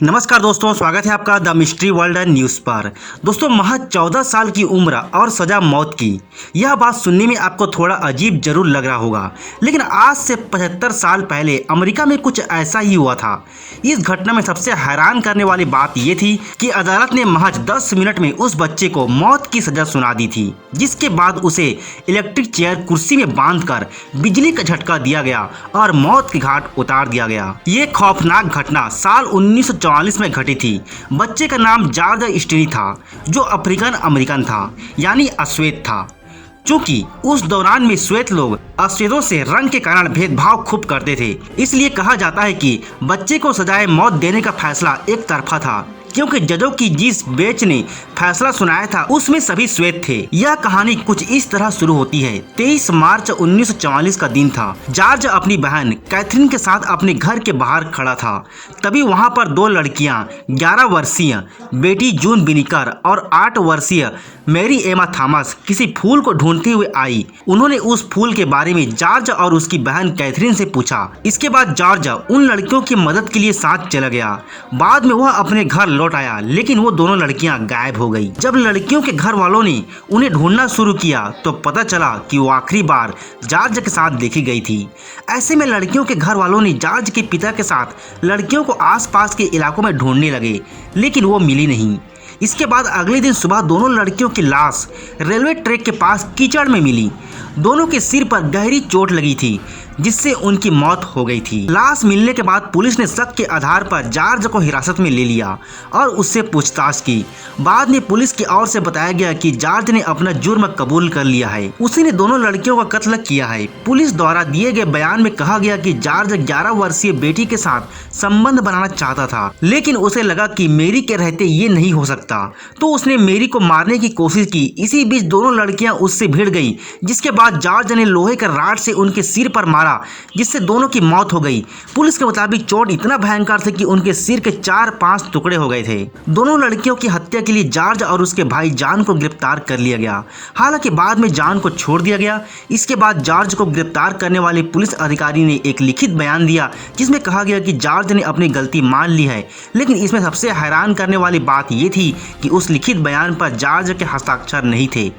नमस्कार दोस्तों, स्वागत है आपका द मिस्ट्री वर्ल्ड न्यूज़ पर। दोस्तों, महज 14 साल की उम्र और सजा मौत की। यह बात सुनने में आपको थोड़ा अजीब जरूर लग रहा होगा, लेकिन आज से 75 साल पहले अमेरिका में कुछ ऐसा ही हुआ था। इस घटना में सबसे हैरान करने वाली बात यह थी कि अदालत ने महज 10 मिनट में उस बच्चे को मौत की सजा सुना दी थी, जिसके बाद उसे इलेक्ट्रिक चेयर कुर्सी में बांधकर बिजली का झटका दिया गया और मौत के घाट उतार दिया गया। ये खौफनाक घटना साल 1944 में घटी थी। बच्चे का नाम जॉर्ज स्टीनी था, जो अफ्रीकन अमेरिकन था, यानी अश्वेत था। चूंकि उस दौरान में श्वेत लोग अश्वेतों से रंग के कारण भेदभाव खूब करते थे, इसलिए कहा जाता है कि बच्चे को सजाए मौत देने का फैसला एक तरफा था, क्योंकि जजों की जिस बेंच ने फैसला सुनाया था उसमें सभी श्वेत थे। यह कहानी कुछ इस तरह शुरू होती है। 23 मार्च 1944 का दिन था। जॉर्ज अपनी बहन कैथरीन के साथ अपने घर के बाहर खड़ा था। तभी वहां पर दो लड़कियां, 11 वर्षीय बेटी जून बिनिकर और 8 वर्षीय मैरी एमा थॉमस किसी फूल को ढूंढते हुए आई। उन्होंने उस फूल के बारे में जॉर्ज और उसकी बहन कैथरीन से पूछा। इसके बाद जॉर्ज उन लड़कियों की मदद के लिए साथ चला गया। बाद में वह अपने घर लौट आया, लेकिन वो दोनों लड़कियां गायब हो गई। जब लड़कियों के घर वालों ने उन्हें ढूंढना शुरू किया तो पता चला कि वो आखिरी बार जॉर्ज के साथ देखी गई थी। ऐसे में लड़कियों के घर वालों ने जॉर्ज के पिता के साथ लड़कियों को आसपास के इलाकों में ढूंढने लगे, लेकिन वो मिली नहीं। इसके बाद अगले दिन सुबह दोनों लड़कियों की लाश रेलवे ट्रैक के पास कीचड़ में मिली। दोनों के सिर पर गहरी चोट लगी थी, जिससे उनकी मौत हो गई थी। लाश मिलने के बाद पुलिस ने शक के आधार पर जॉर्ज को हिरासत में ले लिया और उससे पूछताछ की। बाद में पुलिस की ओर से बताया गया कि जॉर्ज ने अपना जुर्म कबूल कर लिया है। उसी ने दोनों लड़कियों का कत्ल किया है। पुलिस द्वारा दिए गए बयान में कहा गया कि जॉर्ज 11 वर्षीय बेटी के साथ संबंध बनाना चाहता था, लेकिन उसे लगा कि मेरी के रहते ये नहीं हो सकता, तो उसने मेरी को मारने की कोशिश की। इसी बीच दोनों लड़कियां उससे भिड़ गई, जिसके बाद जॉर्ज ने लोहे के रॉड से उनके सिर पर मारा, जिससे दोनों की मौत हो गई। पुलिस के मुताबिक चोट इतना भयंकर था कि उनके सिर के 4-5 टुकड़े हो गए थे। दोनों लड़कियों की हत्या के लिए जॉर्ज और उसके भाई जॉन को गिरफ्तार कर लिया गया। हालांकि बाद में जॉन को छोड़ दिया गया। इसके बाद जॉर्ज को गिरफ्तार करने वाले पुलिस अधिकारी ने एक लिखित बयान दिया, जिसमें कहा गया कि जॉर्ज ने अपनी गलती मान ली है। लेकिन इसमें सबसे हैरान करने वाली बात यह थी कि उस लिखित बयान पर जॉर्ज के हस्ताक्षर नहीं थे,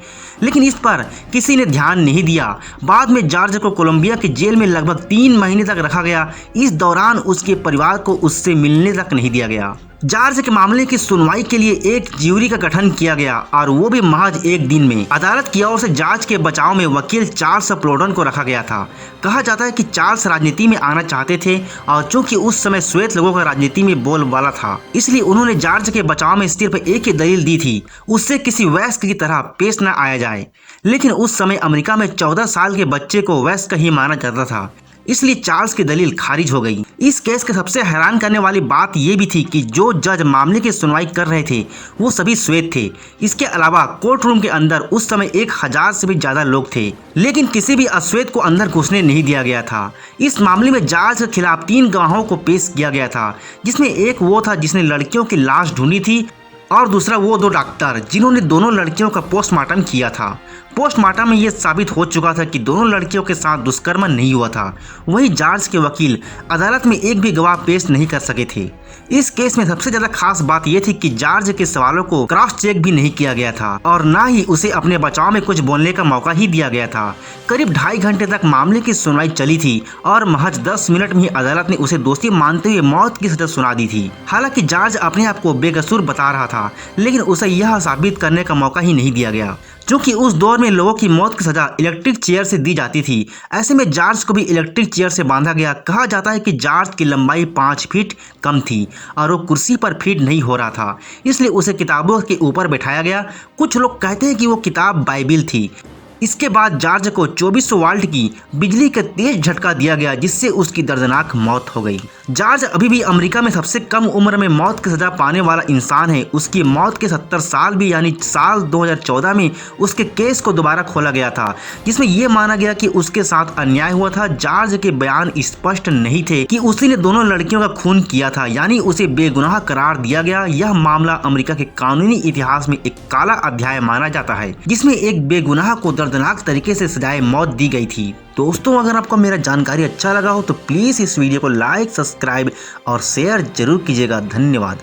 लेकिन इस पर किसी ने ध्यान नहीं दिया। बाद में जॉर्ज को कोलंबिया की जेल में लगभग 3 महीने तक रखा गया। इस दौरान उसके परिवार को उससे मिलने तक नहीं दिया गया। जॉर्ज के मामले की सुनवाई के लिए एक ज्यूरी का गठन किया गया, और वो भी महज एक दिन में। अदालत की ओर से जॉर्ज के बचाव में वकील चार्ल्स प्लोडन को रखा गया था। कहा जाता है कि चार्ल्स राजनीति में आना चाहते थे, और चूंकि उस समय श्वेत लोगों का राजनीति में बोलबाला था, इसलिए उन्होंने जॉर्ज के बचाव में सिर्फ एक ही दलील दी थी, उससे किसी वयस्क की तरह पेश न आया जाए। लेकिन उस समय अमेरिका में 14 साल के बच्चे को वयस्क ही माना जाता था, इसलिए चार्ल्स की दलील खारिज हो गई। इस केस के सबसे हैरान करने वाली बात यह भी थी कि जो जज मामले की सुनवाई कर रहे थे वो सभी श्वेत थे। इसके अलावा कोर्ट रूम के अंदर उस समय 1000 से भी ज्यादा लोग थे, लेकिन किसी भी अश्वेत को अंदर घुसने नहीं दिया गया था। इस मामले में जॉर्ज के खिलाफ 3 गवाहों को पेश किया गया था, जिसमें एक वो था जिसने लड़कियों की लाश ढूंढी थी, और दूसरा वो 2 डॉक्टर जिन्होंने दोनों लड़कियों का पोस्टमार्टम किया था। पोस्टमार्टम में ये साबित हो चुका था कि दोनों लड़कियों के साथ दुष्कर्म नहीं हुआ था। वहीं जॉर्ज के वकील अदालत में एक भी गवाह पेश नहीं कर सके थे। इस केस में सबसे ज्यादा खास बात यह थी कि जॉर्ज के सवालों को क्रॉस चेक भी नहीं किया गया था, और न ही उसे अपने बचाव में कुछ बोलने का मौका ही दिया गया था। करीब 2.5 घंटे तक मामले की सुनवाई चली थी, और महज 10 मिनट में ही अदालत ने उसे दोषी मानते हुए मौत की सजा सुना दी थी। हालांकि जॉर्ज अपने आप को बेकसूर बता रहा था, लेकिन उसे यह साबित करने का मौका ही नहीं दिया गया। क्योंकि उस दौर में लोगों की मौत की सजा इलेक्ट्रिक चेयर से दी जाती थी, ऐसे में जॉर्ज को भी इलेक्ट्रिक चेयर से बांधा गया। कहा जाता है कि जॉर्ज की लंबाई 5 फीट कम थी, और वो कुर्सी पर फिट नहीं हो रहा था, इसलिए उसे किताबों के ऊपर बैठाया गया। कुछ लोग कहते हैं कि वो किताब बाइबिल थी। इसके बाद जॉर्ज को 2400 वोल्ट की बिजली का तेज झटका दिया गया, जिससे उसकी दर्दनाक मौत हो गई। जॉर्ज अभी भी अमेरिका में सबसे कम उम्र में मौत की सजा पाने वाला इंसान है। उसकी मौत के 70 साल भी यानी साल 2014 में उसके केस को दोबारा खोला गया था, जिसमें यह माना गया कि उसके साथ अन्याय हुआ था। जॉर्ज के बयान स्पष्ट नहीं थे कि उसी ने दोनों लड़कियों का खून किया था, यानी उसे बेगुनाह करार दिया गया। यह मामला अमेरिका के कानूनी इतिहास में एक काला अध्याय माना जाता है, जिसमें एक बेगुनाह को दर्दनाक तरीके से सजाए मौत दी गई थी। दोस्तों, अगर आपको मेरा जानकारी अच्छा लगा हो तो प्लीज़ इस वीडियो को लाइक, सब्सक्राइब और शेयर जरूर कीजिएगा। धन्यवाद।